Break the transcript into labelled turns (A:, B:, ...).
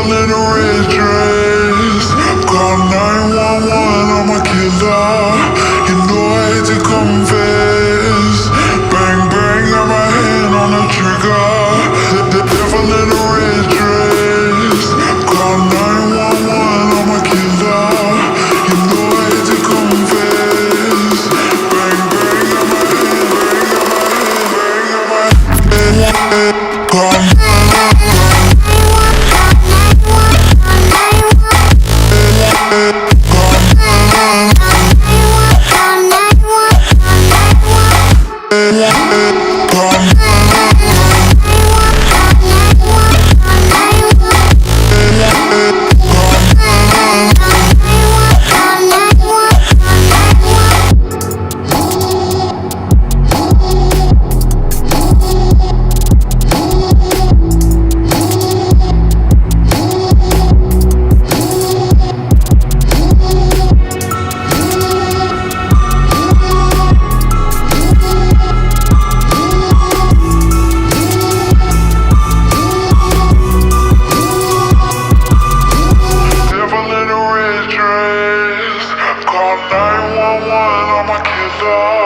A: devil in a red dress. Call 911, I'm a killer. You know I hate to confess. Bang, bang, got my hand on the trigger. The devil in a red dress. Call 911, I'm a killer. You know I hate to confess. Bang, bang, got my hand, bang, got my hand, bang, got my hand. Call Call 911, I'm a killer.